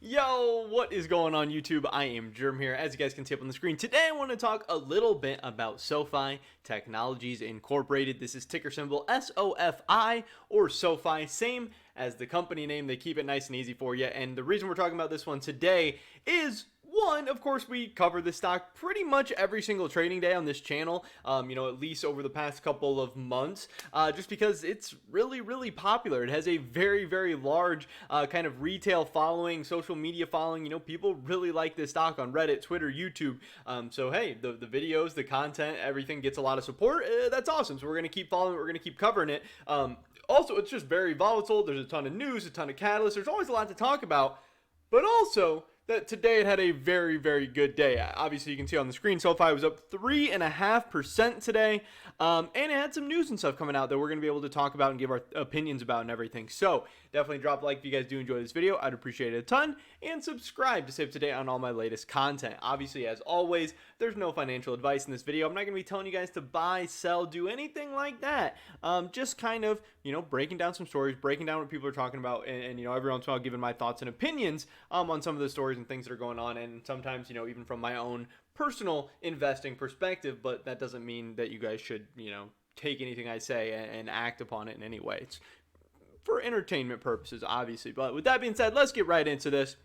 Yo, what is going on YouTube? I am Germ here. As you guys can see up on the screen, today I want to talk a little bit about Sofi Technologies Incorporated. This is ticker symbol SOFI or Sofi, same as the company name. They keep it nice and easy for you. And the reason we're talking about this one today is one, of course, we cover the stock pretty much every single trading day on this channel, at least over the past couple of months, just because it's really popular. It has a very large kind of retail following, social media following. People really like this stock on Reddit, Twitter, YouTube. So hey, the videos, the content, everything gets a lot of support. That's awesome. So we're going to keep following it. We're going to keep covering it. Also, it's just very volatile. There's a ton of news, a ton of catalysts. There's always a lot to talk about, but also that today it had a very good day. Obviously, you can see on the screen, SoFi was up 3.5% today, and it had some news and stuff coming out that we're going to be able to talk about and give our opinions about and everything. So definitely drop a like if you guys do enjoy this video. I'd appreciate it a ton, and subscribe to stay up to date on all my latest content. Obviously, as always, there's no financial advice in this video. I'm not going to be telling you guys to buy, sell, do anything like that. Just kind of, breaking down some stories, breaking down what people are talking about, and every once in a while giving my thoughts and opinions on some of the stories and things that are going on, and sometimes, even from my own personal investing perspective, but that doesn't mean that you guys should, take anything I say and act upon it in any way. It's for entertainment purposes, obviously. But with that being said, let's get right into this.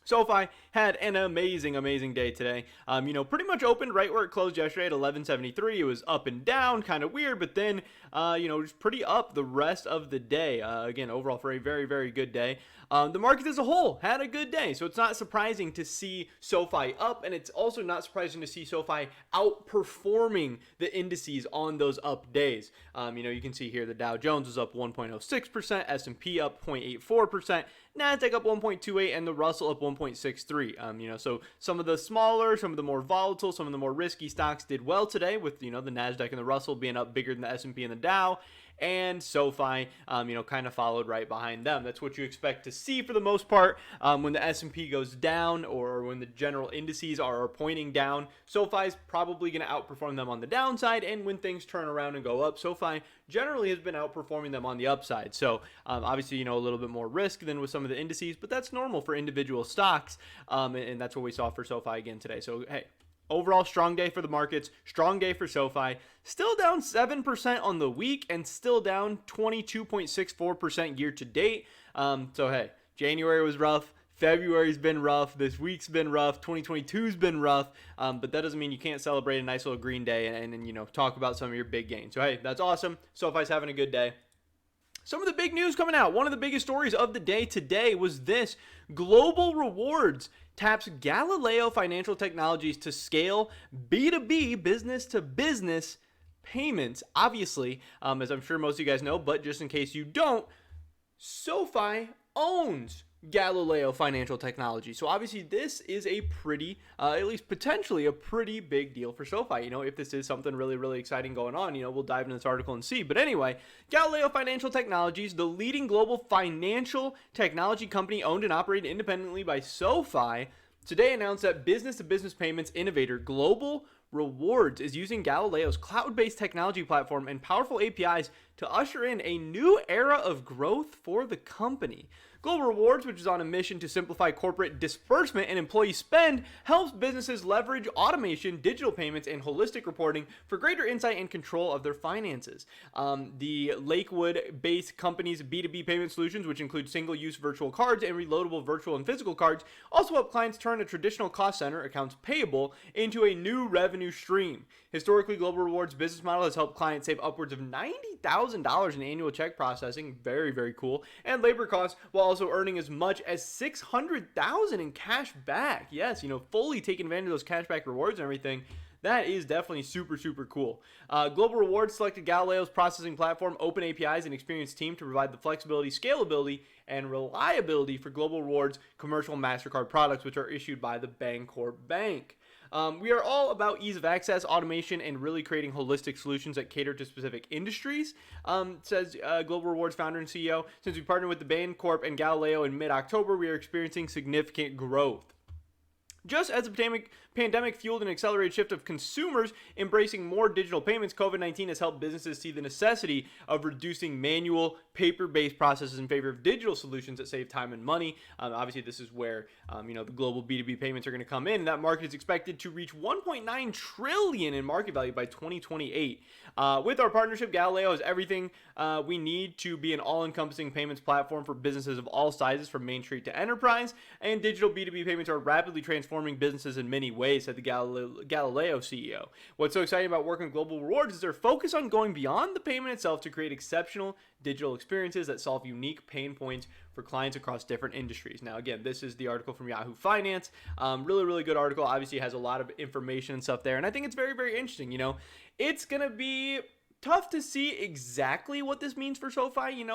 SoFi had an amazing day today. Pretty much opened right where it closed yesterday at 1173. It was up and down, kind of weird, but then, just pretty up the rest of the day. Again, overall for a very good day. The market as a whole had a good day, so it's not surprising to see SoFi up, and it's also not surprising to see SoFi outperforming the indices on those up days. You can see here the Dow Jones was up 1.06%, S&P up 0.84%, NASDAQ up 1.28%, and the Russell up 1.63%. So some of the smaller, some of the more volatile, some of the more risky stocks did well today, with the NASDAQ and the Russell being up bigger than the S&P and the Dow. And SoFi, kind of followed right behind them. That's what you expect to see for the most part. When the S&P goes down, or when the general indices are pointing down, SoFi's probably going to outperform them on the downside. And when things turn around and go up, SoFi generally has been outperforming them on the upside. So obviously, a little bit more risk than with some of the indices, but that's normal for individual stocks. And that's what we saw for SoFi again today. So hey, overall, strong day for the markets, strong day for SoFi. Still down 7% on the week and still down 22.64% year to date. So hey, January was rough. February's been rough. This week's been rough. 2022's been rough. But that doesn't mean you can't celebrate a nice little green day and talk about some of your big gains. So hey, that's awesome. SoFi's having a good day. Some of the big news coming out. One of the biggest stories of the day today was this: Global Rewards taps Galileo Financial Technologies to scale B2B, business to business payments. Obviously, as I'm sure most of you guys know, but just in case you don't, SoFi owns Galileo Financial Technology. So obviously this is a pretty, at least potentially a pretty big deal for SoFi. If this is something really exciting going on, we'll dive into this article and see. But anyway, Galileo Financial Technologies, the leading global financial technology company owned and operated independently by SoFi, today announced that business-to-business payments innovator Global Rewards is using Galileo's cloud-based technology platform and powerful APIs to usher in a new era of growth for the company. Global Rewards, which is on a mission to simplify corporate disbursement and employee spend, helps businesses leverage automation, digital payments, and holistic reporting for greater insight and control of their finances. The Lakewood-based company's B2B payment solutions, which include single-use virtual cards and reloadable virtual and physical cards, also help clients turn a traditional cost center, accounts payable, into a new revenue stream. Historically, Global Rewards' business model has helped clients save upwards of $90,000 in annual check processing, very cool, and labor costs, while also earning as much as $600,000 in cash back. Yes, fully taking advantage of those cashback rewards and everything. That is definitely super cool. Global Rewards selected Galileo's processing platform, open APIs, and experienced team to provide the flexibility, scalability, and reliability for Global Rewards commercial MasterCard products, which are issued by the Bancorp Bank. We are all about ease of access, automation, and really creating holistic solutions that cater to specific industries, says Global Rewards founder and CEO. Since we partnered with the Bancorp and Galileo in mid-October, we are experiencing significant growth. Just as the pandemic fueled an accelerated shift of consumers embracing more digital payments, COVID-19 has helped businesses see the necessity of reducing manual, paper-based processes in favor of digital solutions that save time and money. Obviously, this is where the global B2B payments are going to come in, and that market is expected to reach 1.9 trillion in market value by 2028. With our partnership, Galileo is everything we need to be an all-encompassing payments platform for businesses of all sizes, from Main Street to enterprise, and digital B2B payments are rapidly transforming businesses in many ways, said the Galileo CEO. What's so exciting about working with Global Rewards is their focus on going beyond the payment itself to create exceptional digital experiences that solve unique pain points for clients across different industries. Now, again, this is the article from Yahoo Finance. Really, really good article. Obviously, has a lot of information and stuff there, and I think it's very, very interesting. It's gonna be tough to see exactly what this means for SoFi,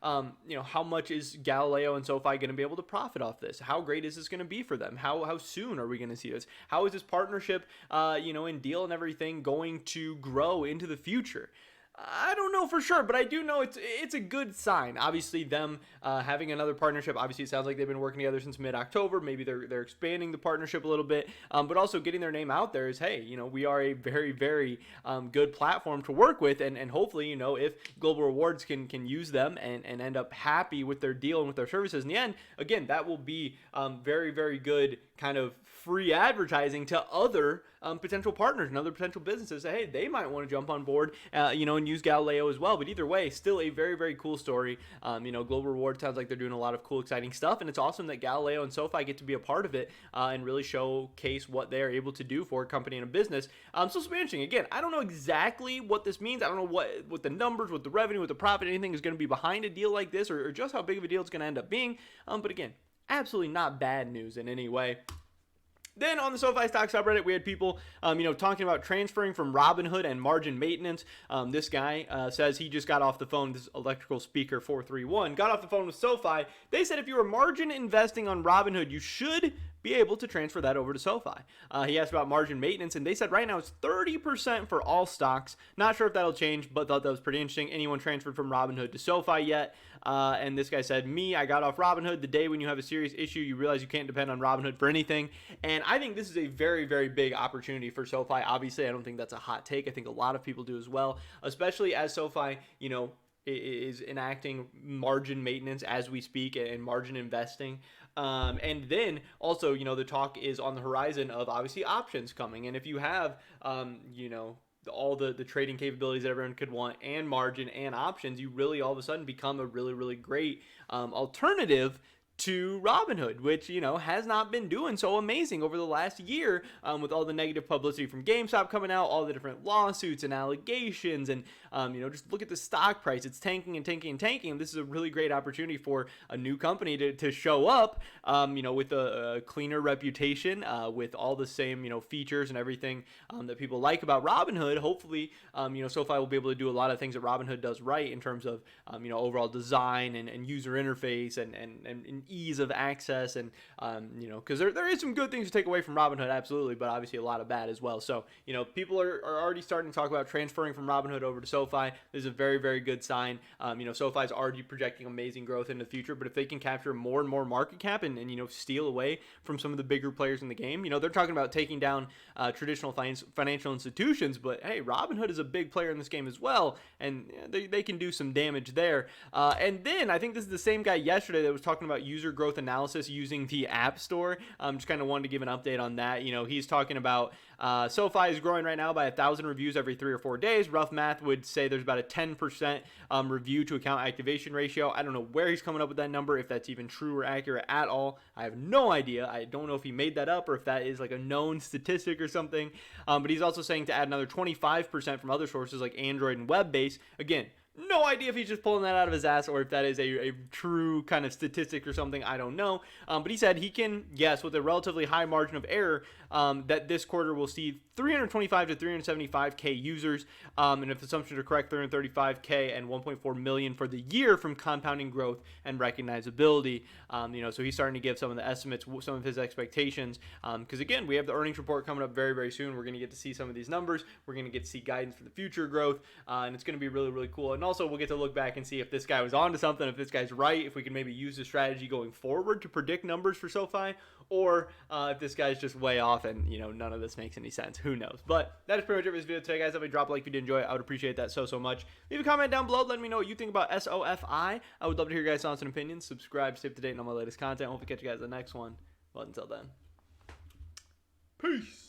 how much is Galileo and SoFi going to be able to profit off this? How great is this going to be for them? How soon are we going to see this? How is this partnership, and deal and everything going to grow into the future? I don't know for sure, but I do know it's a good sign. Obviously, them having another partnership. Obviously, it sounds like they've been working together since mid-October. Maybe they're expanding the partnership a little bit, but also getting their name out there is, hey, we are a very, very good platform to work with, and hopefully, if Global Rewards can use them and end up happy with their deal and with their services in the end, again, that will be very, very good kind of free advertising to other potential partners and other potential businesses. Hey, they might want to jump on board, and use Galileo as well. But either way, still a very, very cool story. Global Reward sounds like they're doing a lot of cool, exciting stuff, and it's awesome that Galileo and SoFi get to be a part of it and really showcase what they're able to do for a company and a business. So it's been interesting. Again, I don't know exactly what this means. I don't know what the numbers, what the revenue, what the profit, anything is going to be behind a deal like this, or just how big of a deal it's going to end up being. But again, absolutely not bad news in any way. Then on the SoFi stock subreddit, we had people, talking about transferring from Robinhood and margin maintenance. This guy says he just got off the phone. This electrical speaker 431 got off the phone with SoFi. They said if you were margin investing on Robinhood, you should be able to transfer that over to SoFi. He asked about margin maintenance, and they said right now it's 30% for all stocks. Not sure if that'll change, but thought that was pretty interesting. Anyone transferred from Robinhood to SoFi yet? And this guy said, I got off Robinhood the day when you have a serious issue, you realize you can't depend on Robinhood for anything. And I think this is a very, very big opportunity for SoFi. Obviously, I don't think that's a hot take. I think a lot of people do as well, especially as SoFi, is enacting margin maintenance as we speak and margin investing. And then also, the talk is on the horizon of obviously options coming. And if you have, all the trading capabilities that everyone could want and margin and options, you really all of a sudden become a really, really great alternative to Robinhood, which, has not been doing so amazing over the last year with all the negative publicity from GameStop coming out, all the different lawsuits and allegations, and, just look at the stock price. It's tanking and tanking and tanking, and this is a really great opportunity for a new company to show up, with a cleaner reputation, with all the same, features and everything that people like about Robinhood. Hopefully, SoFi will be able to do a lot of things that Robinhood does right in terms of, overall design and user interface and ease of access, and because there is some good things to take away from Robinhood, absolutely, but obviously a lot of bad as well. So people are already starting to talk about transferring from Robinhood over to SoFi. This is a very, very good sign. SoFi is already projecting amazing growth in the future, but if they can capture more and more market cap and steal away from some of the bigger players in the game, they're talking about taking down traditional financial institutions, but hey, Robinhood is a big player in this game as well, and they can do some damage there. And then I think this is the same guy yesterday that was talking about user growth analysis using the App Store. Just kind of wanted to give an update on that. He's talking about SoFi is growing right now by 1,000 reviews every 3 or 4 days. Rough math would say there's about a 10% review to account activation ratio. I don't know where he's coming up with that number, if that's even true or accurate at all. I have no idea. I don't know if he made that up or if that is like a known statistic or something. But he's also saying to add another 25% from other sources like Android and web-based. Again, no idea if he's just pulling that out of his ass or if that is a true kind of statistic or something. I don't know. But he said he can guess with a relatively high margin of error that this quarter will see 325 to 375K users. And if assumptions are correct, 335K and 1.4 million for the year from compounding growth and recognizability. So he's starting to give some of the estimates, some of his expectations. Because again, we have the earnings report coming up very, very soon. We're going to get to see some of these numbers. We're going to get to see guidance for the future growth. And it's going to be really, really cool. And also, we'll get to look back and see if this guy was onto something, if this guy's right, if we can maybe use the strategy going forward to predict numbers for SoFi, or if this guy's just way off and, none of this makes any sense. Who knows? But that is pretty much it for this video today, guys. If you drop a like if you did enjoy it, I would appreciate that so much. Leave a comment down below. Let me know what you think about SOFI. I would love to hear your guys' thoughts and opinions. Subscribe, stay up to date on all my latest content. I hope to catch you guys in the next one. But until then, peace.